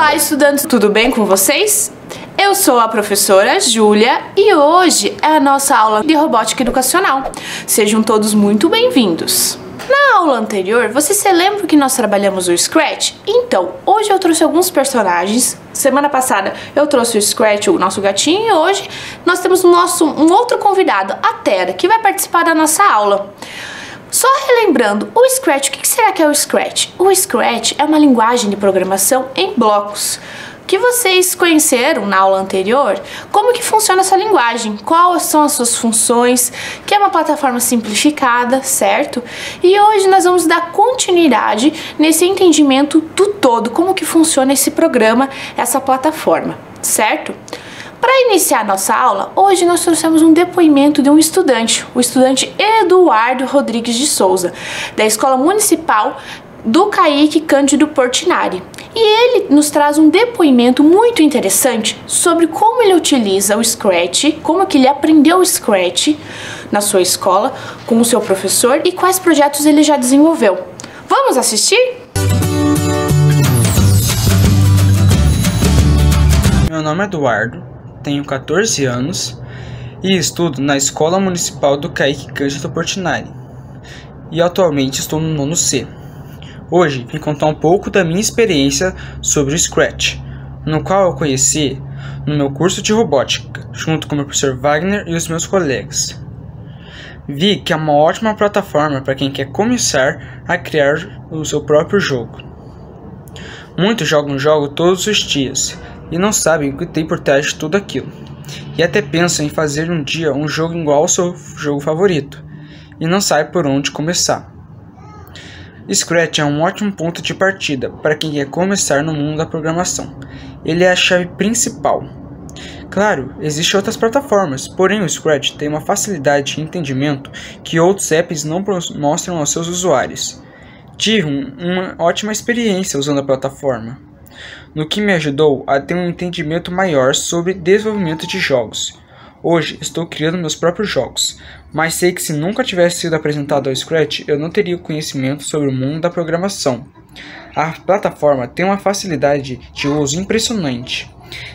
Olá, estudantes, tudo bem com vocês? Eu sou a professora Júlia e hoje é a nossa aula de robótica educacional. Sejam todos muito bem-vindos. Na aula anterior, você se lembra que nós trabalhamos o Scratch? Então, hoje eu trouxe alguns personagens. Semana passada eu trouxe o Scratch, o nosso gatinho, e hoje nós temos um outro convidado, a Tera, que vai participar da nossa aula. Só relembrando, o Scratch, o que será que é o Scratch? O Scratch é uma linguagem de programação em blocos, que vocês conheceram na aula anterior, como que funciona essa linguagem, quais são as suas funções, que é uma plataforma simplificada, certo? E hoje nós vamos dar continuidade nesse entendimento do todo, como que funciona esse programa, essa plataforma, certo? Para iniciar nossa aula, hoje nós trouxemos um depoimento de um estudante, o estudante Eduardo Rodrigues de Souza, da Escola Municipal do Caíque Cândido Portinari. E ele nos traz um depoimento muito interessante sobre como ele utiliza o Scratch, como que ele aprendeu o Scratch na sua escola, com o seu professor e quais projetos ele já desenvolveu. Vamos assistir? Meu nome é Eduardo, tenho 14 anos e estudo na Escola Municipal do Caíque Cândido Portinari e atualmente estou no 9º C. Hoje vim contar um pouco da minha experiência sobre o Scratch, no qual eu conheci no meu curso de robótica, junto com o meu professor Wagner e os meus colegas. Vi que é uma ótima plataforma para quem quer começar a criar o seu próprio jogo. Muitos jogam o jogo todos os dias e não sabem o que tem por trás de tudo aquilo, e até pensam em fazer um dia um jogo igual ao seu jogo favorito, e não sabem por onde começar. Scratch é um ótimo ponto de partida para quem quer começar no mundo da programação. Ele é a chave principal. Claro, existem outras plataformas, porém o Scratch tem uma facilidade de entendimento que outros apps não mostram aos seus usuários. Tive uma ótima experiência usando a plataforma, no que me ajudou a ter um entendimento maior sobre desenvolvimento de jogos. Hoje estou criando meus próprios jogos, mas sei que se nunca tivesse sido apresentado ao Scratch, eu não teria conhecimento sobre o mundo da programação. A plataforma tem uma facilidade de uso impressionante,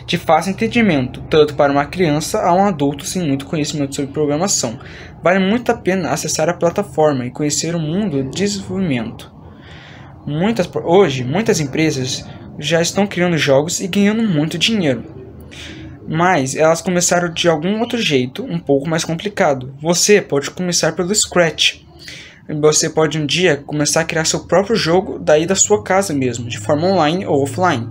de fácil entendimento, tanto para uma criança a um adulto sem muito conhecimento sobre programação. Vale muito a pena acessar a plataforma e conhecer o mundo de desenvolvimento. Hoje, muitas empresas já estão criando jogos e ganhando muito dinheiro. Mas elas começaram de algum outro jeito, um pouco mais complicado. Você pode começar pelo Scratch. Você pode um dia começar a criar seu próprio jogo daí da sua casa mesmo, de forma online ou offline.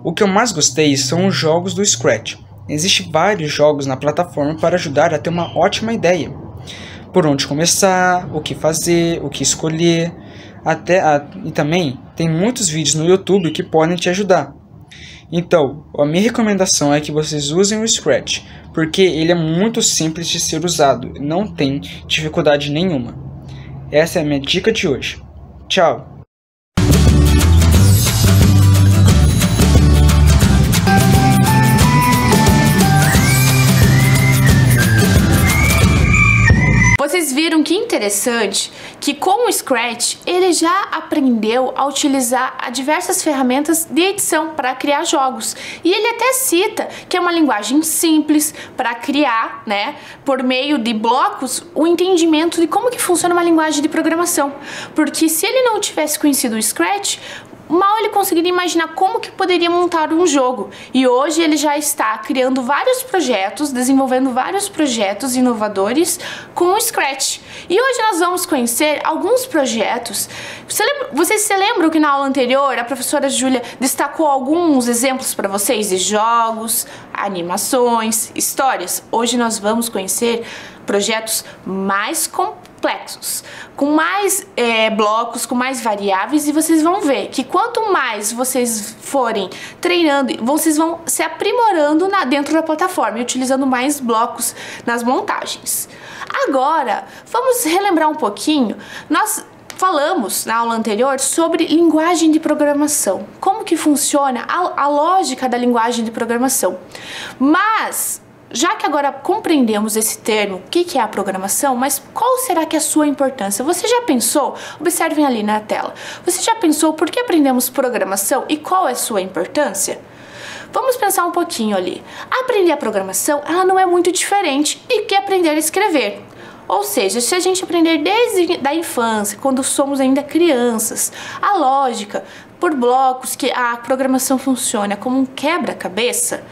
O que eu mais gostei são os jogos do Scratch. Existem vários jogos na plataforma para ajudar a ter uma ótima ideia. Por onde começar, o que fazer, o que escolher. E também tem muitos vídeos no YouTube que podem te ajudar. Então, a minha recomendação é que vocês usem o Scratch, porque ele é muito simples de ser usado, não tem dificuldade nenhuma. Essa é a minha dica de hoje. Tchau! Vocês viram que interessante que com o Scratch ele já aprendeu a utilizar diversas ferramentas de edição para criar jogos. E ele até cita que é uma linguagem simples para criar, né, por meio de blocos, o entendimento de como que funciona uma linguagem de programação. Porque se ele não tivesse conhecido o Scratch, mal ele conseguiria imaginar como que poderia montar um jogo. E hoje ele já está criando vários projetos, desenvolvendo vários projetos inovadores com o Scratch. E hoje nós vamos conhecer alguns projetos. Vocês se lembram que na aula anterior a professora Júlia destacou alguns exemplos para vocês de jogos, animações, histórias? Hoje nós vamos conhecer projetos mais complexos, com mais blocos, com mais variáveis, e vocês vão ver que quanto mais vocês forem treinando, vocês vão se aprimorando dentro da plataforma e utilizando mais blocos nas montagens. Agora, vamos relembrar um pouquinho. Nós falamos na aula anterior sobre linguagem de programação, como que funciona a lógica da linguagem de programação. Mas já que agora compreendemos esse termo, o que é a programação, mas qual será que é a sua importância? Você já pensou? Observem ali na tela. Você já pensou por que aprendemos programação e qual é a sua importância? Vamos pensar um pouquinho ali. Aprender a programação, ela não é muito diferente do que aprender a escrever. Ou seja, se a gente aprender desde a infância, quando somos ainda crianças, a lógica por blocos, que a programação funciona como um quebra-cabeça,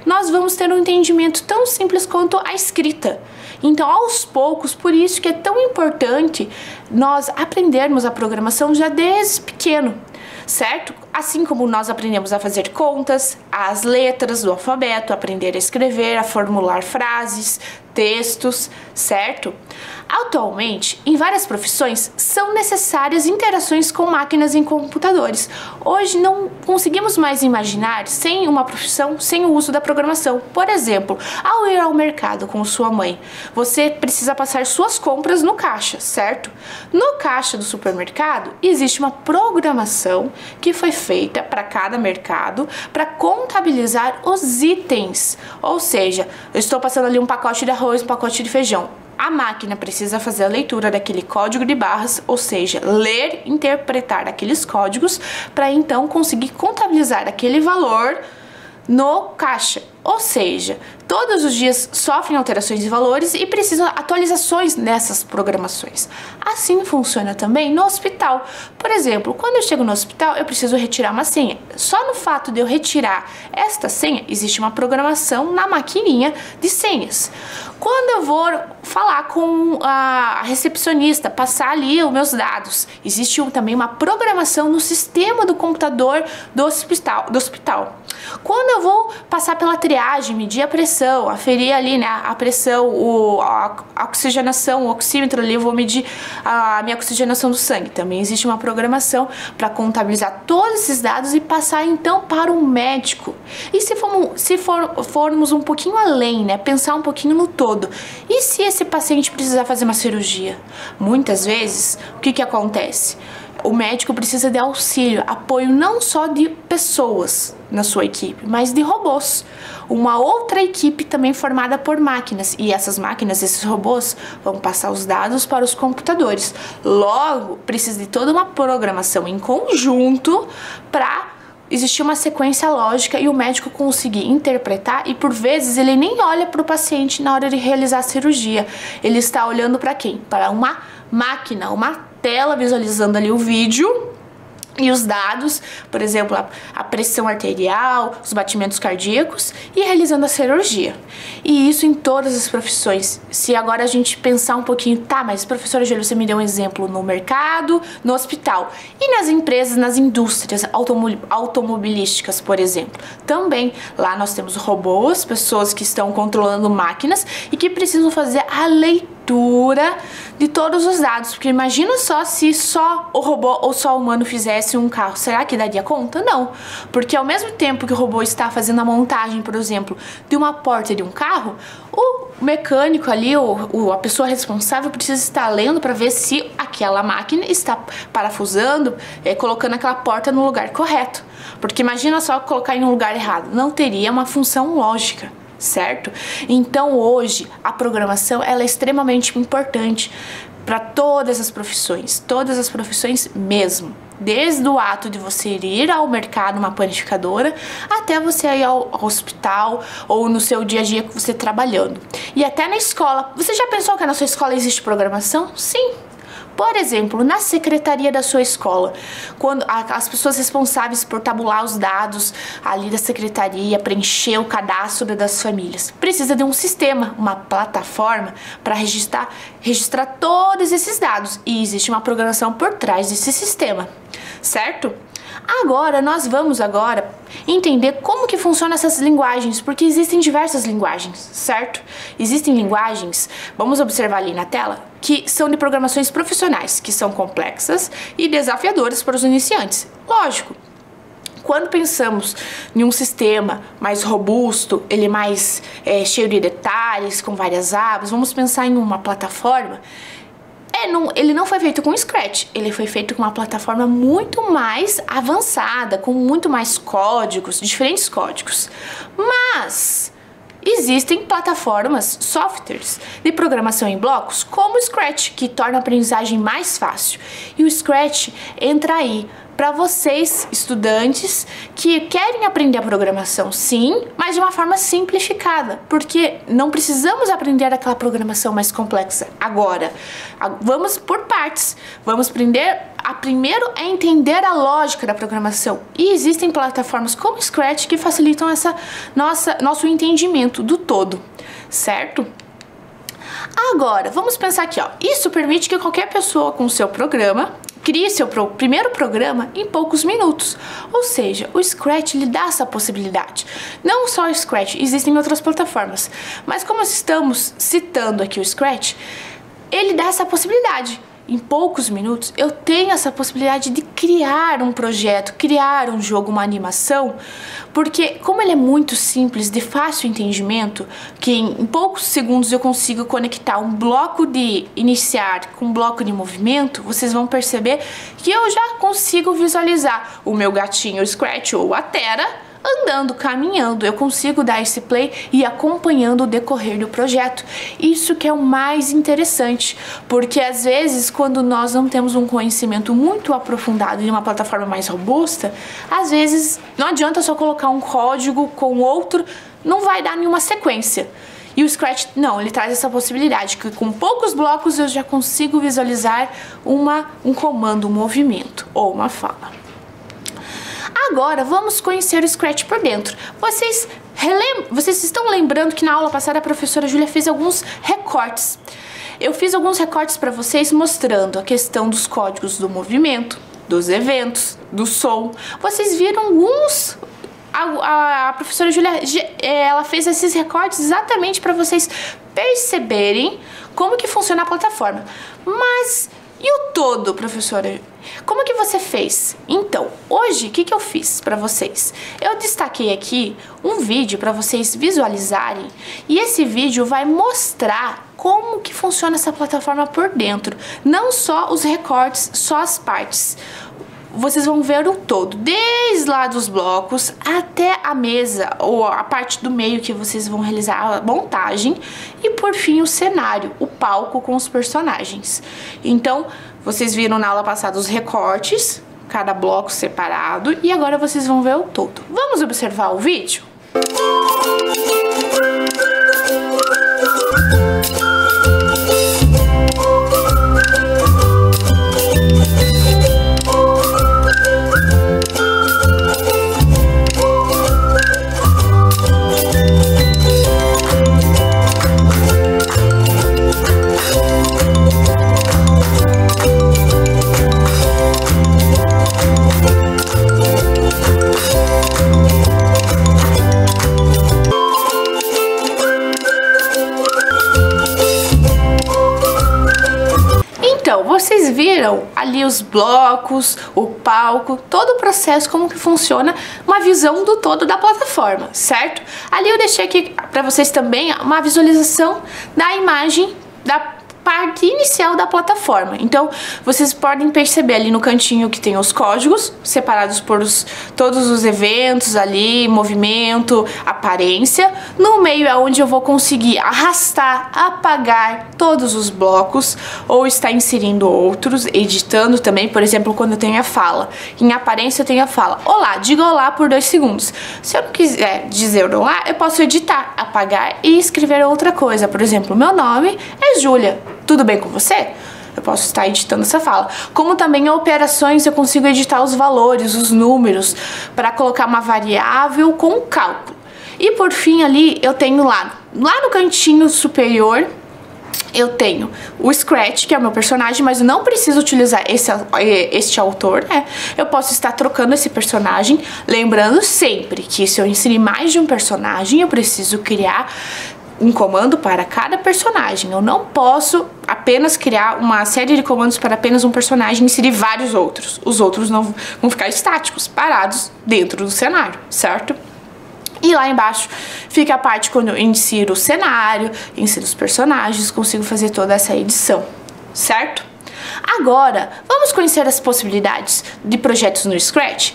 nós vamos ter um entendimento tão simples quanto a escrita. Então, aos poucos, por isso que é tão importante nós aprendermos a programação já desde pequeno, certo? Assim como nós aprendemos a fazer contas, as letras do alfabeto, aprender a escrever, a formular frases, textos, certo? Atualmente, em várias profissões, são necessárias interações com máquinas e computadores. Hoje não conseguimos mais imaginar sem uma profissão, sem o uso da programação. Por exemplo, ao ir ao mercado com sua mãe, você precisa passar suas compras no caixa, certo? No caixa do supermercado, existe uma programação que foi feita para cada mercado para contabilizar os itens. Ou seja, eu estou passando ali um pacote de arroz, um pacote de feijão. A máquina precisa fazer a leitura daquele código de barras, ou seja, ler, interpretar aqueles códigos para então conseguir contabilizar aquele valor no caixa. Ou seja, todos os dias sofrem alterações de valores e precisam atualizações nessas programações. Assim funciona também no hospital. Por exemplo, quando eu chego no hospital, eu preciso retirar uma senha. Só no fato de eu retirar esta senha, existe uma programação na maquininha de senhas. Quando eu vou falar com a recepcionista, passar ali os meus dados, existe também uma programação no sistema do computador do hospital. Quando eu vou passar pela triagem, medir a pressão, aferir ali, né, a pressão, a oxigenação, o oxímetro ali, eu vou medir a minha oxigenação do sangue. Também existe uma programação para contabilizar todos esses dados e passar então para o médico. E se formos um pouquinho além, né, pensar um pouquinho no todo. E se esse paciente precisar fazer uma cirurgia? Muitas vezes, o que acontece? O médico precisa de auxílio, apoio não só de pessoas na sua equipe, mas de robôs. Uma outra equipe também formada por máquinas. E essas máquinas, esses robôs, vão passar os dados para os computadores. Logo, precisa de toda uma programação em conjunto para existir uma sequência lógica e o médico conseguir interpretar, e por vezes ele nem olha para o paciente na hora de realizar a cirurgia. Ele está olhando para quem? Para uma máquina, uma tela visualizando ali o vídeo e os dados, por exemplo, a pressão arterial, os batimentos cardíacos, e realizando a cirurgia. E isso em todas as profissões. Se agora a gente pensar um pouquinho, tá, mas professora Júlia, você me deu um exemplo no mercado, no hospital, e nas empresas, nas indústrias automobilísticas, por exemplo. Também, lá nós temos robôs, pessoas que estão controlando máquinas e que precisam fazer a leitura de todos os dados, porque imagina só se só o robô ou só o humano fizesse um carro, será que daria conta? Não, porque ao mesmo tempo que o robô está fazendo a montagem, por exemplo, de uma porta de um carro, o mecânico ali, a pessoa responsável precisa estar lendo para ver se aquela máquina está parafusando, colocando aquela porta no lugar correto, porque imagina só colocar em um lugar errado, não teria uma função lógica. Certo? Então hoje a programação ela é extremamente importante para todas as profissões mesmo. Desde o ato de você ir ao mercado, uma panificadora, até você ir ao hospital ou no seu dia a dia que você trabalhando. E até na escola. Você já pensou que na sua escola existe programação? Sim. Por exemplo, na secretaria da sua escola, quando as pessoas responsáveis por tabular os dados ali da secretaria, preencher o cadastro das famílias, precisa de um sistema, uma plataforma para registrar todos esses dados. E existe uma programação por trás desse sistema, certo? Agora, nós vamos entender como que funcionam essas linguagens, porque existem diversas linguagens, certo? Existem linguagens, vamos observar ali na tela, que são de programações profissionais, que são complexas e desafiadoras para os iniciantes. Lógico, quando pensamos em um sistema mais robusto, ele mais cheio de detalhes, com várias abas, vamos pensar em uma plataforma. Ele não foi feito com Scratch, ele foi feito com uma plataforma muito mais avançada, com muito mais códigos, diferentes códigos. Mas Existem plataformas, softwares de programação em blocos, como o Scratch, que torna a aprendizagem mais fácil. E o Scratch entra aí para vocês, estudantes, que querem aprender a programação, sim, mas de uma forma simplificada, porque não precisamos aprender aquela programação mais complexa agora. Vamos por partes. Vamos aprender primeiro a entender a lógica da programação. E existem plataformas como o Scratch que facilitam nosso entendimento do todo, certo? Agora, vamos pensar aqui, ó. Isso permite que qualquer pessoa com seu programa crie seu primeiro programa em poucos minutos. Ou seja, o Scratch lhe dá essa possibilidade. Não só o Scratch, existem outras plataformas. Mas como estamos citando aqui o Scratch, ele dá essa possibilidade. Em poucos minutos, eu tenho essa possibilidade de criar um projeto, criar um jogo, uma animação, porque como ele é muito simples, de fácil entendimento, que em poucos segundos eu consigo conectar um bloco de iniciar com um bloco de movimento, vocês vão perceber que eu já consigo visualizar o meu gatinho Scratch ou a Tera andando, caminhando. Eu consigo dar esse play e acompanhando o decorrer do projeto. Isso que é o mais interessante, porque às vezes quando nós não temos um conhecimento muito aprofundado em uma plataforma mais robusta, às vezes não adianta só colocar um código com outro, não vai dar nenhuma sequência. E o Scratch, não, ele traz essa possibilidade, que com poucos blocos eu já consigo visualizar um comando, um movimento ou uma fala. Agora, vamos conhecer o Scratch por dentro. Vocês estão lembrando que na aula passada a professora Júlia fez alguns recortes. Eu fiz alguns recortes para vocês mostrando a questão dos códigos do movimento, dos eventos, do som. Vocês viram alguns... A professora Júlia, ela fez esses recortes exatamente para vocês perceberem como que funciona a plataforma. Mas... e o todo, professora? Como que você fez? Então, hoje, o que eu fiz para vocês? Eu destaquei aqui um vídeo para vocês visualizarem, e esse vídeo vai mostrar como que funciona essa plataforma por dentro. Não só os recortes, só as partes. Vocês vão ver o todo, desde lá dos blocos até a mesa ou a parte do meio que vocês vão realizar a montagem e por fim o cenário, o palco com os personagens. Então, vocês viram na aula passada os recortes, cada bloco separado, e agora vocês vão ver o todo. Vamos observar o vídeo? Vocês viram ali os blocos, o palco, todo o processo, como que funciona, uma visão do todo da plataforma, certo? Ali eu deixei aqui para vocês também uma visualização da imagem da parte inicial da plataforma. Então, vocês podem perceber ali no cantinho que tem os códigos, separados por todos os eventos ali, movimento, aparência. No meio é onde eu vou conseguir arrastar, apagar todos os blocos, ou estar inserindo outros, editando também, por exemplo, quando eu tenho a fala. Em aparência eu tenho a fala, olá, diga olá por 2 segundos. Se eu não quiser dizer olá, eu posso editar, apagar e escrever outra coisa. Por exemplo, meu nome é Júlia. Tudo bem com você? Eu posso estar editando essa fala. Como também em operações eu consigo editar os valores, os números, para colocar uma variável com cálculo. E por fim ali eu tenho lá no cantinho superior, eu tenho o Scratch, que é o meu personagem, mas eu não preciso utilizar este autor, né? Eu posso estar trocando esse personagem, lembrando sempre que se eu inserir mais de um personagem, eu preciso criar um comando para cada personagem. Eu não posso apenas criar uma série de comandos para apenas um personagem e inserir vários outros. Os outros não vão ficar estáticos, parados dentro do cenário, certo? E lá embaixo fica a parte quando eu insiro o cenário, insiro os personagens, consigo fazer toda essa edição, certo? Agora, vamos conhecer as possibilidades de projetos no Scratch?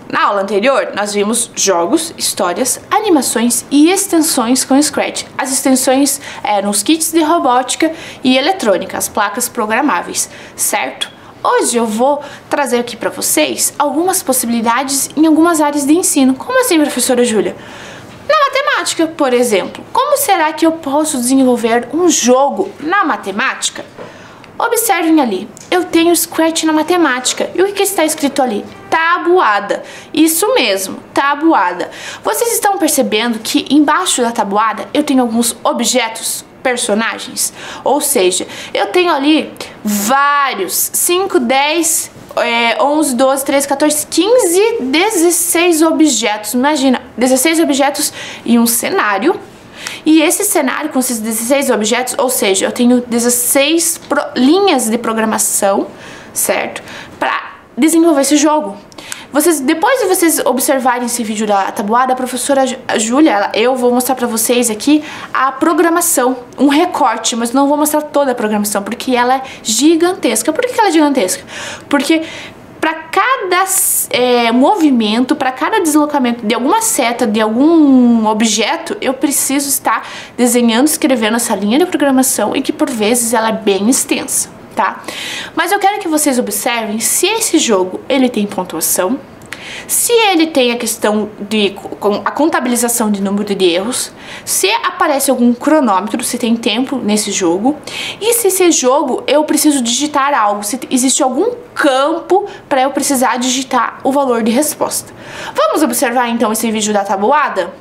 Na aula anterior, nós vimos jogos, histórias, animações e extensões com Scratch. As extensões eram os kits de robótica e eletrônica, as placas programáveis, certo? Hoje eu vou trazer aqui para vocês algumas possibilidades em algumas áreas de ensino. Como assim, professora Júlia? Na matemática, por exemplo. Como será que eu posso desenvolver um jogo na matemática? Observem ali, eu tenho Scratch na matemática. E o que está escrito ali? Tabuada. Isso mesmo, tabuada. Vocês estão percebendo que embaixo da tabuada eu tenho alguns objetos, personagens? Ou seja, eu tenho ali vários, 5, 10, 11, 12, 13, 14, 15, 16 objetos. Imagina, 16 objetos em um cenário. E esse cenário com esses 16 objetos, ou seja, eu tenho 16 linhas de programação, certo? Para desenvolver esse jogo. Depois de vocês observarem esse vídeo da tabuada, a professora Júlia, eu vou mostrar para vocês aqui a programação, um recorte, mas não vou mostrar toda a programação, porque ela é gigantesca. Por que ela é gigantesca? Porque para cada movimento, para cada deslocamento de alguma seta, de algum objeto, eu preciso estar desenhando, escrevendo essa linha de programação e que por vezes ela é bem extensa, tá? Mas eu quero que vocês observem se esse jogo ele tem pontuação, se ele tem a questão de a contabilização de número de erros, se aparece algum cronômetro, se tem tempo nesse jogo, e se esse jogo eu preciso digitar algo, se existe algum campo para eu precisar digitar o valor de resposta. Vamos observar então esse vídeo da tabuada?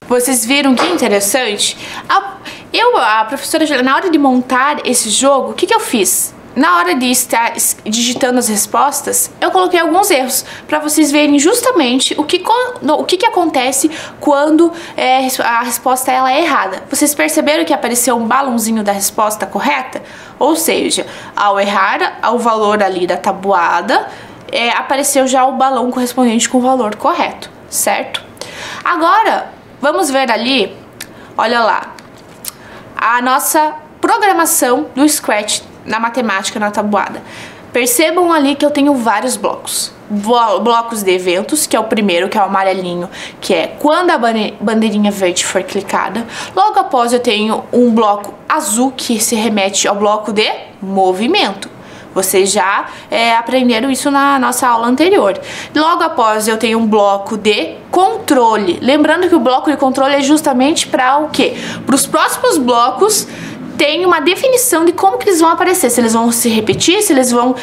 Vocês viram que interessante? A professora Júlia, na hora de montar esse jogo, o que eu fiz? Na hora de estar digitando as respostas, eu coloquei alguns erros para vocês verem justamente o que acontece quando a resposta ela é errada. Vocês perceberam que apareceu um balãozinho da resposta correta? Ou seja, ao errar o valor ali da tabuada, apareceu já o balão correspondente com o valor correto, certo? Agora, vamos ver ali, olha lá, a nossa programação do Scratch na matemática, na tabuada. Percebam ali que eu tenho vários blocos. Blocos de eventos, que é o primeiro, que é o amarelinho, que é quando a bandeirinha verde for clicada. Logo após eu tenho um bloco azul, que se remete ao bloco de movimento. Vocês já aprenderam isso na nossa aula anterior. Logo após eu tenho um bloco de controle. Lembrando que o bloco de controle é justamente para o quê? Para os próximos blocos tem uma definição de como que eles vão aparecer. Se eles vão se repetir, se eles vão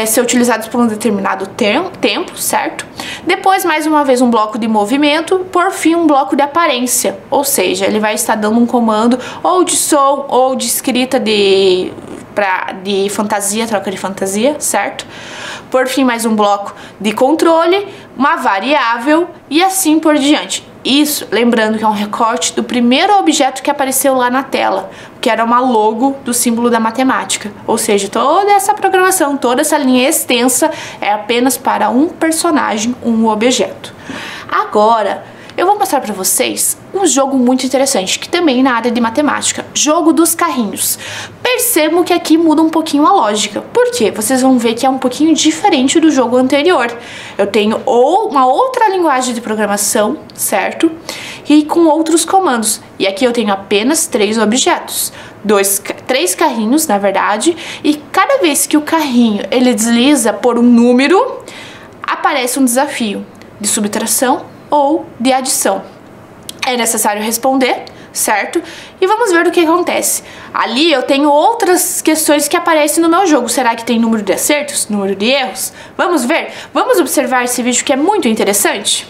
ser utilizados por um determinado tempo, certo? Depois, mais uma vez, um bloco de movimento. Por fim, um bloco de aparência. Ou seja, ele vai estar dando um comando ou de som ou de escrita de fantasia, troca de fantasia, certo? Por fim, mais um bloco de controle, uma variável e assim por diante. Isso, lembrando que é um recorte do primeiro objeto que apareceu lá na tela, que era uma logo do símbolo da matemática. Ou seja, toda essa programação, toda essa linha extensa é apenas para um personagem, um objeto. Agora, eu vou mostrar para vocês um jogo muito interessante, que também na área de matemática, jogo dos carrinhos. Percebam que aqui muda um pouquinho a lógica. Por quê? Vocês vão ver que é um pouquinho diferente do jogo anterior. Eu tenho uma outra linguagem de programação, certo? E com outros comandos. E aqui eu tenho apenas 3 objetos. 3 carrinhos, na verdade. E cada vez que o carrinho ele desliza por um número, aparece um desafio de subtração ou de adição. É necessário responder, certo? E vamos ver o que acontece. Ali eu tenho outras questões que aparecem no meu jogo. Será que tem número de acertos, número de erros? Vamos ver? Vamos observar esse vídeo que é muito interessante?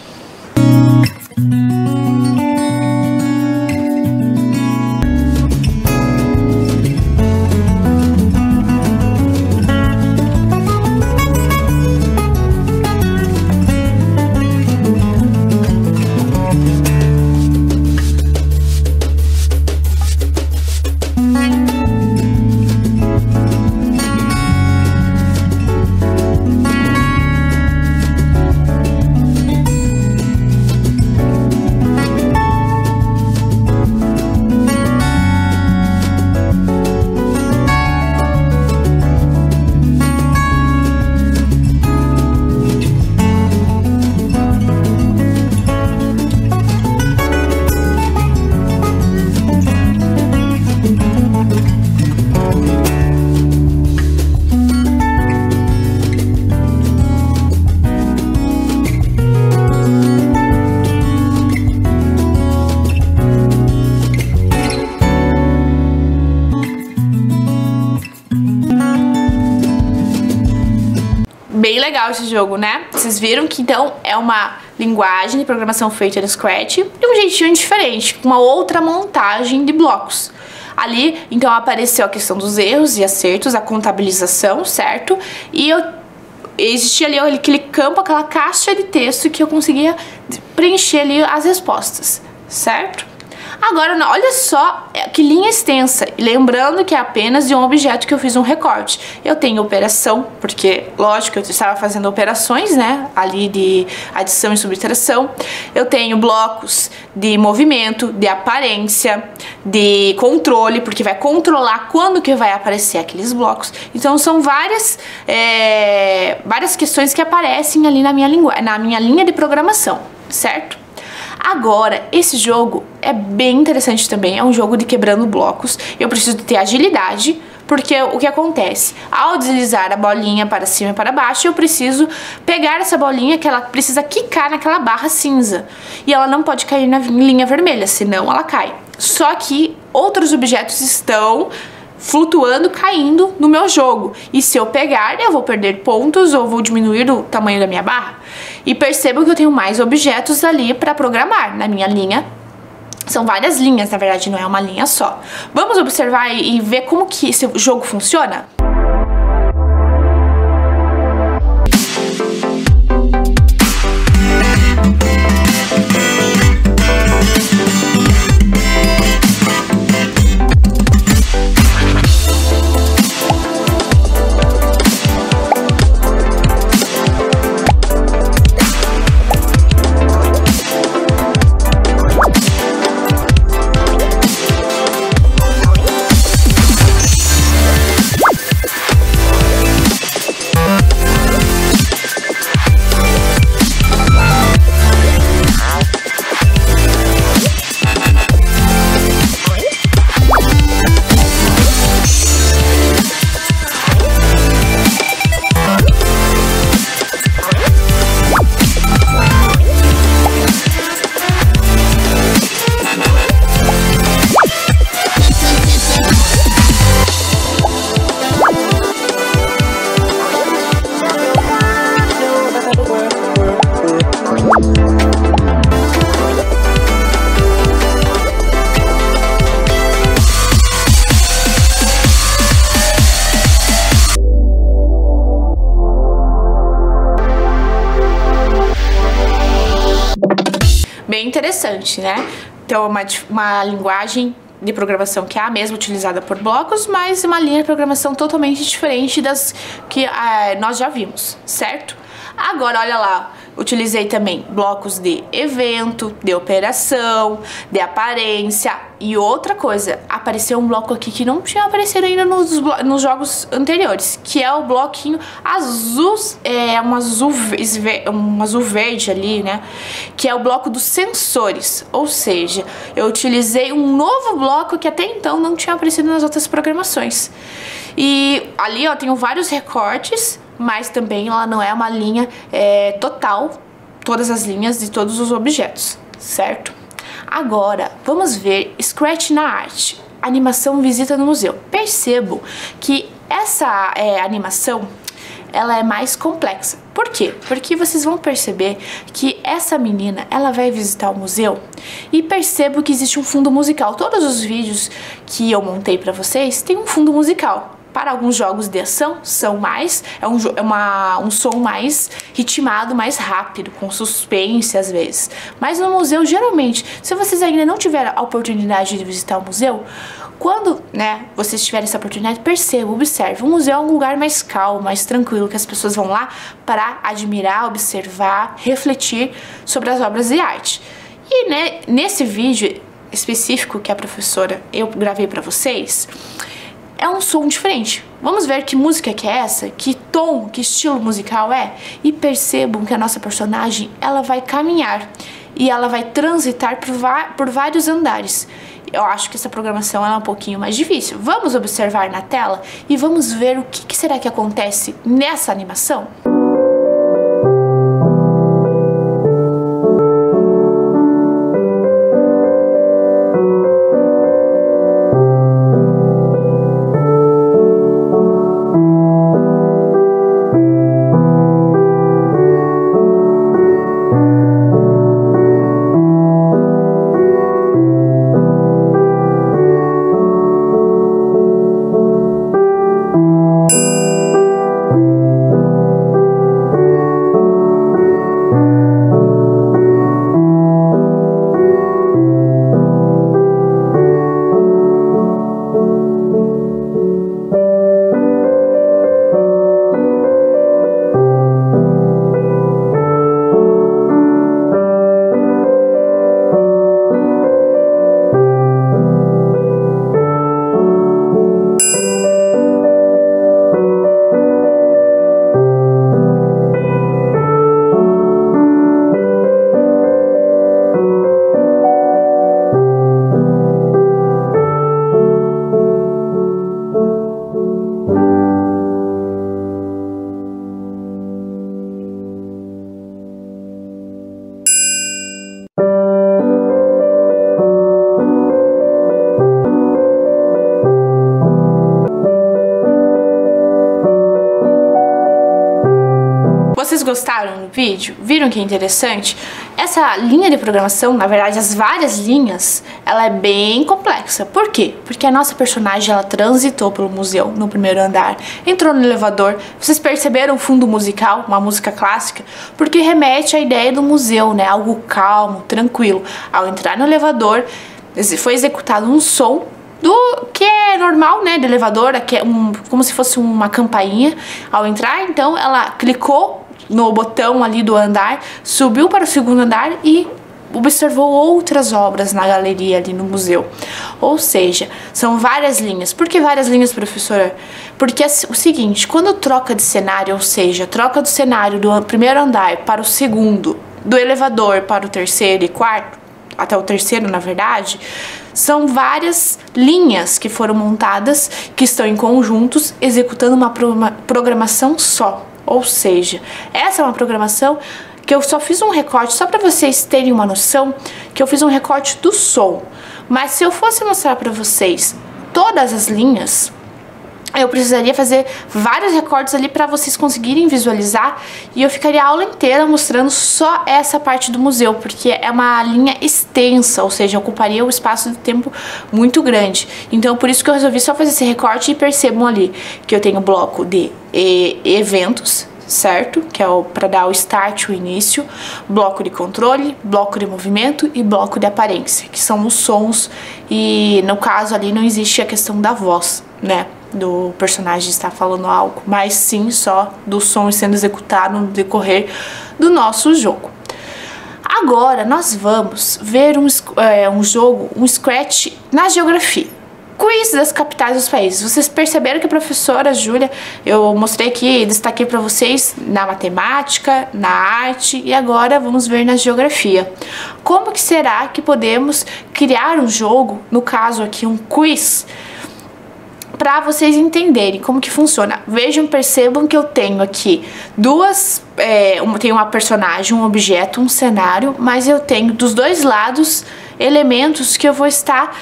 Bem legal esse jogo, né? Vocês viram que então é uma linguagem de programação feita no Scratch de um jeitinho diferente, com uma outra montagem de blocos. Ali, então, apareceu a questão dos erros e acertos, a contabilização, certo? E existia ali aquele campo, aquela caixa de texto que eu conseguia preencher ali as respostas, certo? Agora, olha só que linha extensa. Lembrando que é apenas de um objeto que eu fiz um recorte. Eu tenho operação, porque, lógico, eu estava fazendo operações, né? Ali de adição e subtração. Eu tenho blocos de movimento, de aparência, de controle, porque vai controlar quando que vai aparecer aqueles blocos. Então, são várias questões que aparecem ali na minha linha de programação, certo? Agora, esse jogo é bem interessante também, é um jogo de quebrando blocos. Eu preciso de ter agilidade, porque o que acontece? Ao deslizar a bolinha para cima e para baixo, eu preciso pegar essa bolinha que ela precisa quicar naquela barra cinza. E ela não pode cair na linha vermelha, senão ela cai. Só que outros objetos estão flutuando, caindo no meu jogo. E se eu pegar, eu vou perder pontos ou vou diminuir o tamanho da minha barra. E percebam que eu tenho mais objetos ali para programar na minha linha. São várias linhas, na verdade, não é uma linha só. Vamos observar e ver como que esse jogo funciona? Bem interessante, né? Então, uma linguagem de programação que é a mesma utilizada por blocos, mas uma linha de programação totalmente diferente das que nós já vimos, certo? Agora, olha lá, utilizei também blocos de evento, de operação, de aparência e outra coisa, apareceu um bloco aqui que não tinha aparecido ainda nos jogos anteriores, que é o bloquinho azul, um azul verde ali, né? Que é o bloco dos sensores, ou seja, eu utilizei um novo bloco que até então não tinha aparecido nas outras programações. E ali, ó, tenho vários recortes mas também ela não é uma linha total, todas as linhas de todos os objetos, certo? Agora, vamos ver Scratch na arte, animação visita no museu. Percebo que essa animação, ela é mais complexa. Por quê? Porque vocês vão perceber que essa menina, ela vai visitar o museu e percebo que existe um fundo musical. Todos os vídeos que eu montei para vocês têm um fundo musical. Para alguns jogos de ação, são mais, um som mais ritmado, mais rápido, com suspense às vezes. Mas no museu, geralmente, se vocês ainda não tiveram a oportunidade de visitar o museu, quando, vocês tiverem essa oportunidade, percebam, observem. O museu é um lugar mais calmo, mais tranquilo, que as pessoas vão lá para admirar, observar, refletir sobre as obras de arte. E nesse vídeo específico que a professora, eu gravei para vocês, é um som diferente. Vamos ver que música que é essa, que tom, que estilo musical é, e percebam que a nossa personagem, ela vai caminhar e ela vai transitar por vários andares. Eu acho que essa programação é um pouquinho mais difícil. Vamos observar na tela e vamos ver o que será que acontece nessa animação? Vocês gostaram do vídeo? Viram que é interessante? Essa linha de programação, na verdade, as várias linhas, ela é bem complexa. Por quê? Porque a nossa personagem, ela transitou pelo museu no primeiro andar, entrou no elevador. Vocês perceberam o fundo musical, uma música clássica? Porque remete à ideia do museu, né? Algo calmo, tranquilo. Ao entrar no elevador, foi executado um som que é normal, né, do elevador, que é como se fosse uma campainha. Ao entrar, então, ela clicou no botão ali do andar, subiu para o segundo andar e observou outras obras na galeria ali no museu. Ou seja, são várias linhas. Por que várias linhas, professora? Porque é o seguinte, quando troca de cenário, ou seja, troca do cenário do primeiro andar para o segundo, do elevador para o terceiro e quarto, até o terceiro, na verdade, são várias linhas que foram montadas, que estão em conjuntos, executando uma programação só. Ou seja, essa é uma programação que eu só fiz um recorte, só para vocês terem uma noção, que eu fiz um recorte do som. Mas se eu fosse mostrar para vocês todas as linhas, eu precisaria fazer vários recortes ali para vocês conseguirem visualizar, e eu ficaria a aula inteira mostrando só essa parte do museu, porque é uma linha extensa, ou seja, ocuparia um espaço de tempo muito grande. Então, por isso que eu resolvi só fazer esse recorte, e percebam ali que eu tenho bloco de eventos, certo? Que é para dar o start, o início, bloco de controle, bloco de movimento e bloco de aparência, que são os sons, e no caso ali não existe a questão da voz, né? Do personagem estar falando algo, mas sim só do som sendo executado no decorrer do nosso jogo. Agora nós vamos ver um jogo, um Scratch na geografia. Quiz das capitais dos países. Vocês perceberam que a professora Júlia, eu mostrei aqui, destaquei para vocês na matemática, na arte, e agora vamos ver na geografia. Como que será que podemos criar um jogo, no caso aqui um quiz, para vocês entenderem como que funciona. Vejam, percebam que eu tenho aqui tenho uma personagem, um objeto, um cenário, mas eu tenho dos dois lados elementos que eu vou estar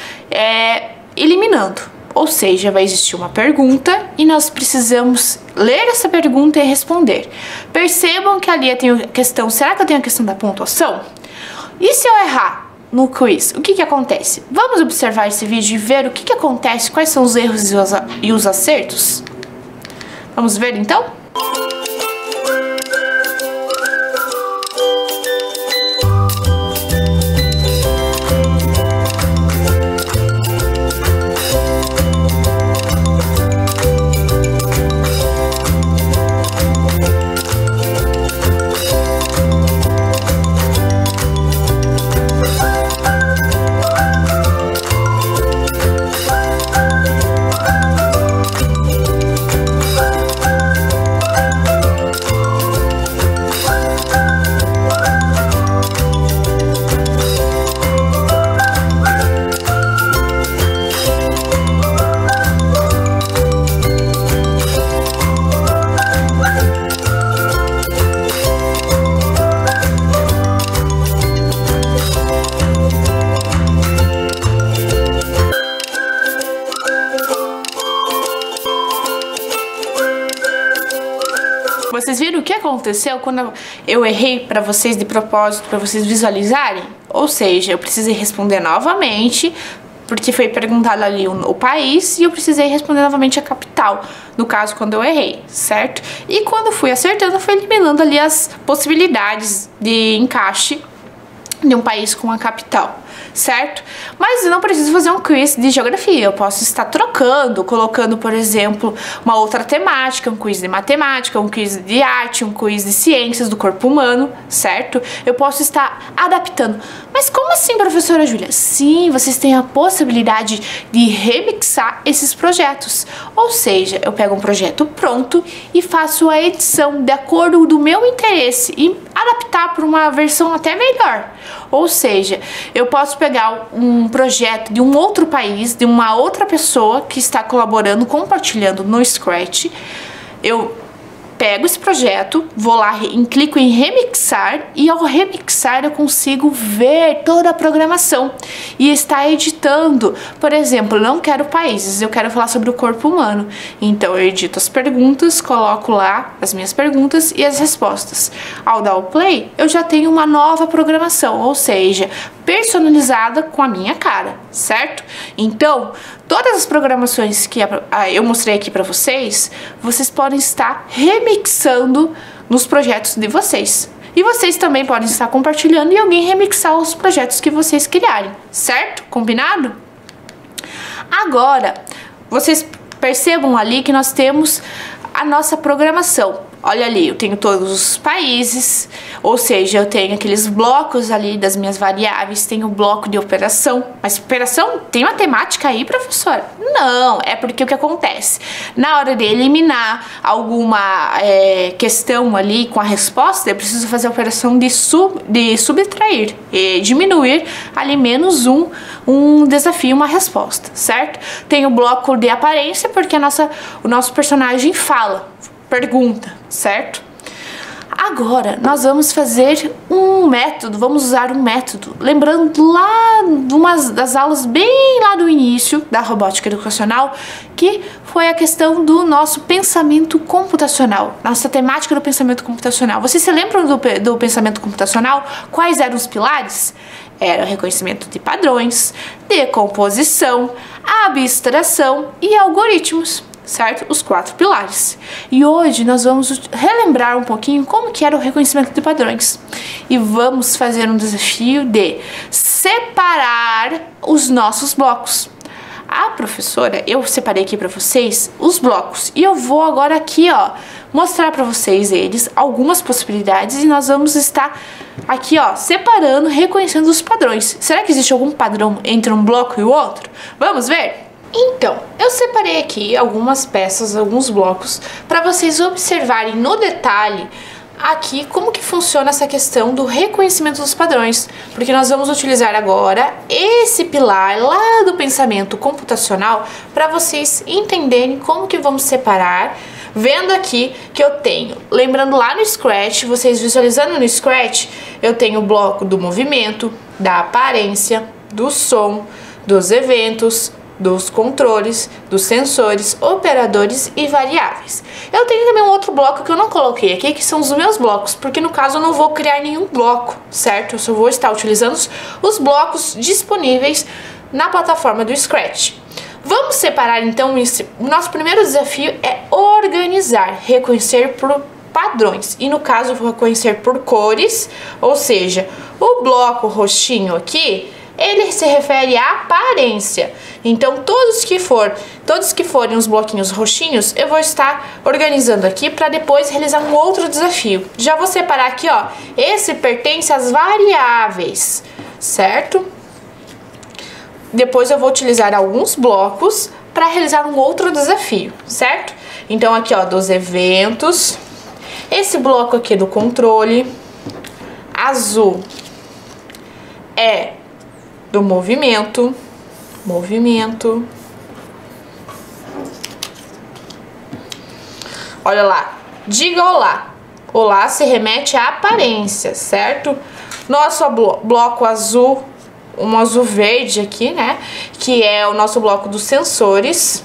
eliminando. Ou seja, vai existir uma pergunta e nós precisamos ler essa pergunta e responder. Percebam que ali eu tenho a questão, será que eu tenho a questão da pontuação? E se eu errar no quiz, o que acontece? Vamos observar esse vídeo e ver o que acontece, quais são os erros e os acertos? Vamos ver então? Vocês viram o que aconteceu quando eu errei para vocês de propósito, para vocês visualizarem? Ou seja, eu precisei responder novamente, porque foi perguntado ali o país, e eu precisei responder novamente a capital, no caso quando eu errei, certo? E quando fui acertando, fui eliminando ali as possibilidades de encaixe de um país com a capital, certo? Mas eu não preciso fazer um quiz de geografia, eu posso estar trocando, colocando, por exemplo, uma outra temática, um quiz de matemática, um quiz de arte, um quiz de ciências do corpo humano, certo? Eu posso estar adaptando. Mas como assim, professora Júlia? Sim, vocês têm a possibilidade de remixar esses projetos. Ou seja, eu pego um projeto pronto e faço a edição de acordo do meu interesse e adaptar para uma versão até melhor. Ou seja, eu posso pegar um projeto de um outro país, de uma outra pessoa que está colaborando, compartilhando no Scratch. Eu pego esse projeto, vou lá, clico em remixar, e ao remixar eu consigo ver toda a programação e estar editando. Por exemplo, eu não quero países, eu quero falar sobre o corpo humano. Então eu edito as perguntas, coloco lá as minhas perguntas e as respostas. Ao dar o play, eu já tenho uma nova programação, ou seja, personalizada com a minha cara, certo? Então, todas as programações que eu mostrei aqui para vocês, vocês podem estar remixando nos projetos de vocês. E vocês também podem estar compartilhando e alguém remixar os projetos que vocês criarem, certo? Combinado? Agora, vocês percebam ali que nós temos a nossa programação. Olha ali, eu tenho todos os países, ou seja, eu tenho aqueles blocos ali das minhas variáveis, tenho o bloco de operação. Mas operação tem uma temática aí, professora? Não, é porque o que acontece? Na hora de eliminar alguma questão ali com a resposta, eu preciso fazer a operação de subtrair e diminuir ali menos um desafio, uma resposta, certo? Tem o bloco de aparência, porque o nosso personagem pergunta, certo? Agora, nós vamos fazer um método, vamos usar um método, lembrando lá de umas das aulas bem lá do início da robótica educacional, que foi a questão do nosso pensamento computacional, nossa temática do pensamento computacional. Vocês se lembram do pensamento computacional? Quais eram os pilares? Era o reconhecimento de padrões, decomposição, abstração e algoritmos. Certo? Os 4 pilares. E hoje nós vamos relembrar um pouquinho como que era o reconhecimento de padrões. E vamos fazer um desafio de separar os nossos blocos. A professora, eu separei aqui para vocês os blocos. E eu vou agora aqui, ó, mostrar para vocês algumas possibilidades. E nós vamos estar aqui, ó, separando, reconhecendo os padrões. Será que existe algum padrão entre um bloco e o outro? Vamos ver? Então, eu separei aqui algumas peças, alguns blocos, para vocês observarem no detalhe aqui como que funciona essa questão do reconhecimento dos padrões, porque nós vamos utilizar agora esse pilar lá do pensamento computacional para vocês entenderem como que vamos separar. Vendo aqui que eu tenho, lembrando lá no Scratch, vocês visualizando no Scratch, eu tenho o bloco do movimento, da aparência, do som, dos eventos, dos controles, dos sensores, operadores e variáveis. Eu tenho também um outro bloco que eu não coloquei aqui, que são os meus blocos, porque no caso eu não vou criar nenhum bloco, certo? Eu só vou estar utilizando os blocos disponíveis na plataforma do Scratch. Vamos separar então, o nosso primeiro desafio é organizar, reconhecer por padrões. E no caso eu vou reconhecer por cores, ou seja, o bloco roxinho aqui, ele se refere à aparência. Então todos que forem os bloquinhos roxinhos, eu vou estar organizando aqui para depois realizar um outro desafio. Já vou separar aqui, ó, esse pertence às variáveis, certo? Depois eu vou utilizar alguns blocos para realizar um outro desafio, certo? Então aqui, ó, dos eventos, esse bloco aqui do controle, azul é do movimento, olha lá, diga olá, olá se remete à aparência, certo? Nosso bloco azul, um azul verde aqui, né, que é o nosso bloco dos sensores,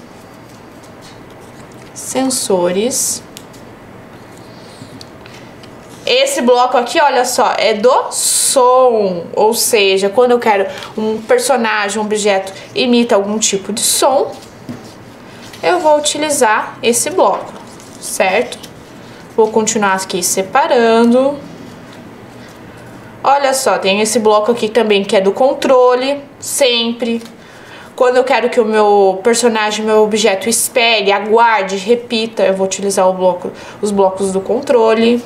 esse bloco aqui, olha só, é do som, ou seja, quando eu quero um personagem, um objeto imita algum tipo de som, eu vou utilizar esse bloco, certo? Vou continuar aqui separando. Olha só, tem esse bloco aqui também que é do controle, sempre. Quando eu quero que o meu personagem, meu objeto espere, aguarde, repita, eu vou utilizar os blocos do controle.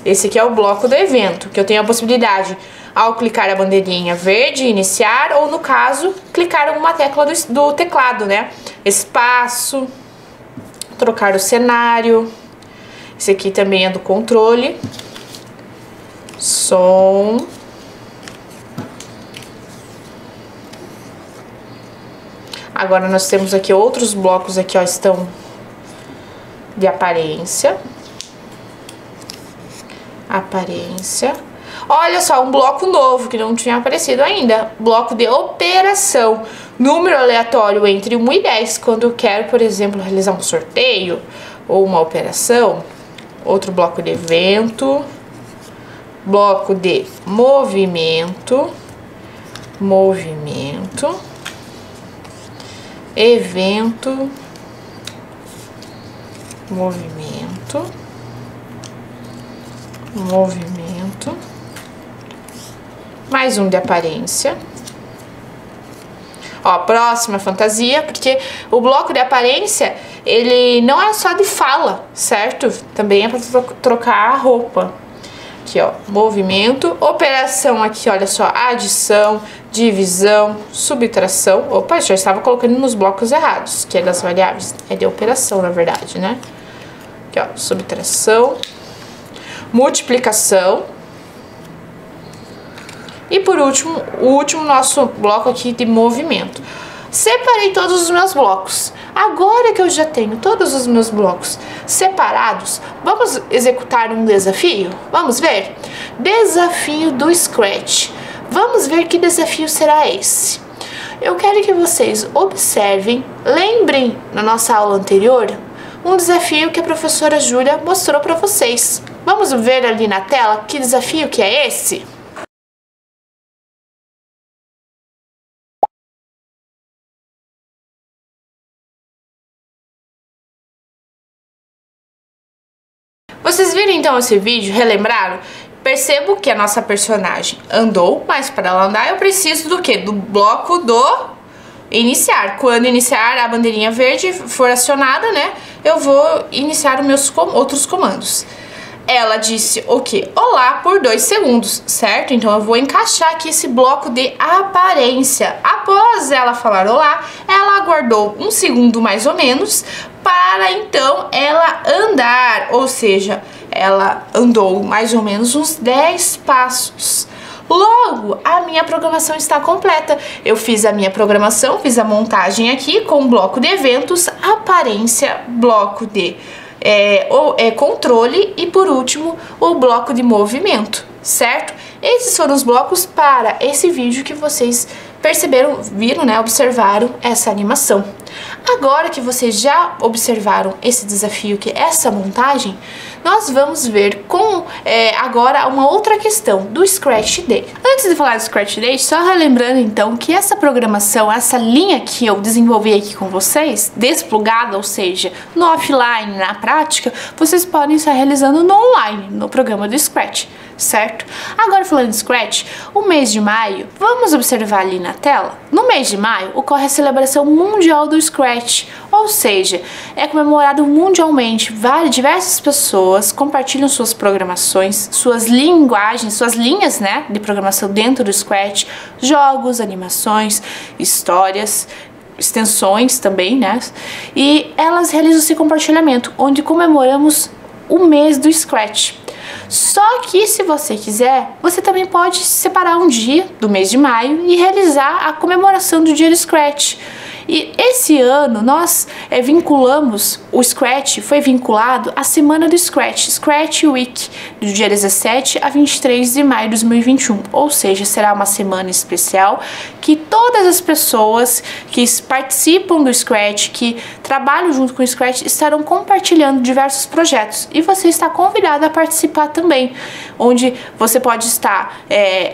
Esse aqui é o bloco do evento, que eu tenho a possibilidade, ao clicar a bandeirinha verde, iniciar, ou no caso, clicar alguma tecla do teclado, né? Espaço, trocar o cenário. Esse aqui também é do controle. Som. Agora nós temos aqui outros blocos aqui, ó, estão de aparência. Olha só, um bloco novo que não tinha aparecido ainda. Bloco de operação. Número aleatório entre 1 e 10. Quando eu quero, por exemplo, realizar um sorteio ou uma operação. Outro bloco de evento. Bloco de movimento. Evento. Movimento, mais um de aparência. Ó, próxima fantasia, porque o bloco de aparência, ele não é só de fala, certo? Também é para trocar a roupa. Aqui, ó, movimento, operação aqui, olha só, adição, divisão, subtração. Opa, já estava colocando nos blocos errados, que é das variáveis, é de operação, na verdade, né? Aqui, ó, subtração, multiplicação. E por último, o último nosso bloco aqui de movimento. Separei todos os meus blocos. Agora que eu já tenho todos os meus blocos separados, vamos executar um desafio? Vamos ver? Desafio do Scratch. Vamos ver que desafio será esse. Eu quero que vocês observem, lembrem na nossa aula anterior, um desafio que a professora Júlia mostrou para vocês. Vamos ver ali na tela que desafio que é esse? Vocês viram então esse vídeo, relembraram? Percebo que a nossa personagem andou, mas para ela andar eu preciso do quê? Do bloco do iniciar. Quando iniciar a bandeirinha verde for acionada, né, eu vou iniciar os meus outros comandos. Ela disse o quê? Olá por 2 segundos, certo? Então eu vou encaixar aqui esse bloco de aparência. Após ela falar olá, ela aguardou 1 segundo mais ou menos para então ela andar, ou seja, ela andou mais ou menos uns 10 passos. Logo, a minha programação está completa. Eu fiz a minha programação, fiz a montagem aqui com bloco de eventos, aparência, bloco de controle e, por último, o bloco de movimento, certo? Esses foram os blocos para esse vídeo que vocês perceberam, viram, né? Observaram essa animação. Agora que vocês já observaram esse desafio, que é essa montagem, nós vamos ver com agora uma outra questão do Scratch Day. Antes de falar do Scratch Day, só relembrando então que essa programação, essa linha que eu desenvolvi aqui com vocês, desplugada, ou seja, no offline, na prática, vocês podem estar realizando no online, no programa do Scratch, certo? Agora falando de Scratch, o mês de maio, vamos observar ali na tela? No mês de maio ocorre a celebração mundial do Scratch, ou seja, é comemorado mundialmente. Diversas pessoas compartilham suas programações, suas linguagens, suas linhas, né, de programação dentro do Scratch, jogos, animações, histórias, extensões também, né? E elas realizam esse compartilhamento, onde comemoramos o mês do Scratch. Só que se você quiser, você também pode separar um dia do mês de maio e realizar a comemoração do dia do Scratch. E esse ano nós vinculamos, o Scratch foi vinculado à semana do Scratch, Scratch Week, do dia 17 a 23 de maio de 2021. Ou seja, será uma semana especial que todas as pessoas que participam do Scratch, que trabalham junto com o Scratch, estarão compartilhando diversos projetos. E você está convidado a participar também, onde você pode estar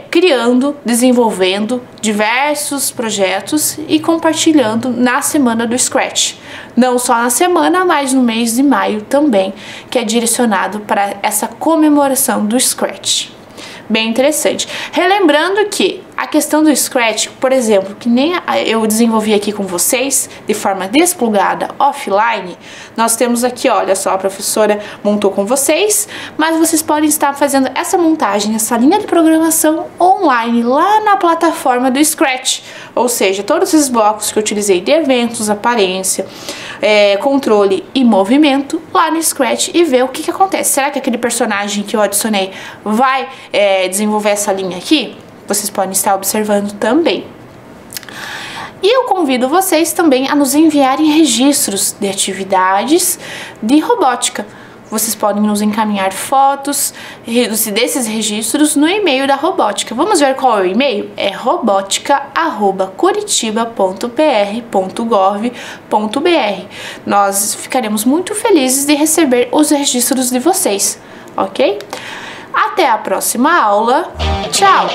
criando, desenvolvendo diversos projetos e compartilhando na semana do Scratch. Não só na semana, mas no mês de maio também, que é direcionado para essa comemoração do Scratch. Bem interessante. Relembrando que a questão do Scratch, por exemplo, que nem eu desenvolvi aqui com vocês, de forma desplugada, offline, nós temos aqui, olha só, a professora montou com vocês, mas vocês podem estar fazendo essa montagem, essa linha de programação online, lá na plataforma do Scratch. Ou seja, todos esses blocos que eu utilizei de eventos, aparência, controle e movimento, lá no Scratch, e ver o que acontece. Será que aquele personagem que eu adicionei vai desenvolver essa linha aqui? Vocês podem estar observando também. E eu convido vocês também a nos enviarem registros de atividades de robótica. Vocês podem nos encaminhar fotos desses registros no e-mail da robótica. Vamos ver qual é o e-mail? É robotica@curitiba.pr.gov.br. Nós ficaremos muito felizes de receber os registros de vocês, ok? Até a próxima aula. Tchau!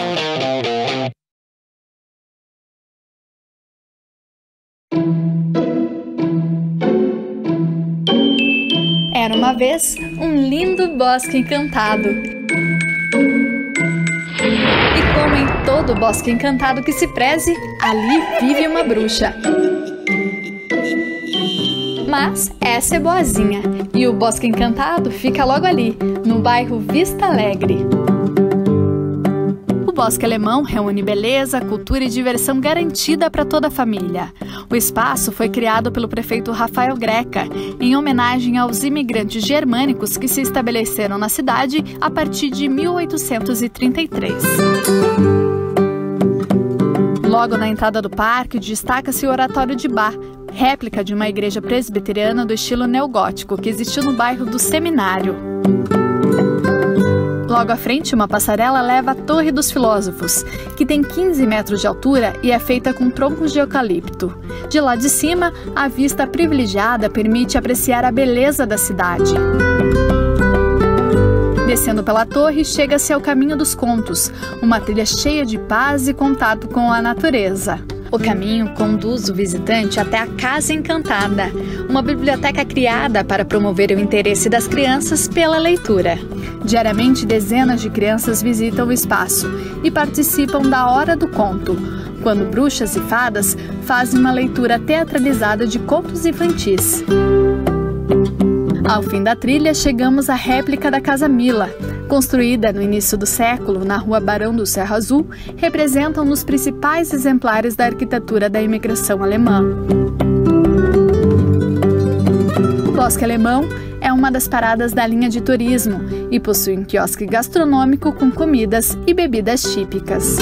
Era uma vez um lindo bosque encantado. E como em todo bosque encantado que se preze, ali vive uma bruxa. Mas essa é boazinha, e o Bosque Encantado fica logo ali, no bairro Vista Alegre. O Bosque Alemão reúne beleza, cultura e diversão garantida para toda a família. O espaço foi criado pelo prefeito Rafael Greca, em homenagem aos imigrantes germânicos que se estabeleceram na cidade a partir de 1833. Logo na entrada do parque, destaca-se o Oratório de Bach, réplica de uma igreja presbiteriana do estilo neogótico que existiu no bairro do Seminário. Logo à frente, uma passarela leva à Torre dos Filósofos, que tem 15 metros de altura e é feita com troncos de eucalipto. De lá de cima, a vista privilegiada permite apreciar a beleza da cidade. Descendo pela torre, chega-se ao Caminho dos Contos, uma trilha cheia de paz e contato com a natureza. O caminho conduz o visitante até a Casa Encantada, uma biblioteca criada para promover o interesse das crianças pela leitura. Diariamente, dezenas de crianças visitam o espaço e participam da Hora do Conto, quando bruxas e fadas fazem uma leitura teatralizada de contos infantis. Ao fim da trilha, chegamos à réplica da Casa Mila. Construída no início do século, na rua Barão do Cerro Azul, representa um dos principais exemplares da arquitetura da imigração alemã. O Bosque Alemão é uma das paradas da linha de turismo e possui um quiosque gastronômico com comidas e bebidas típicas.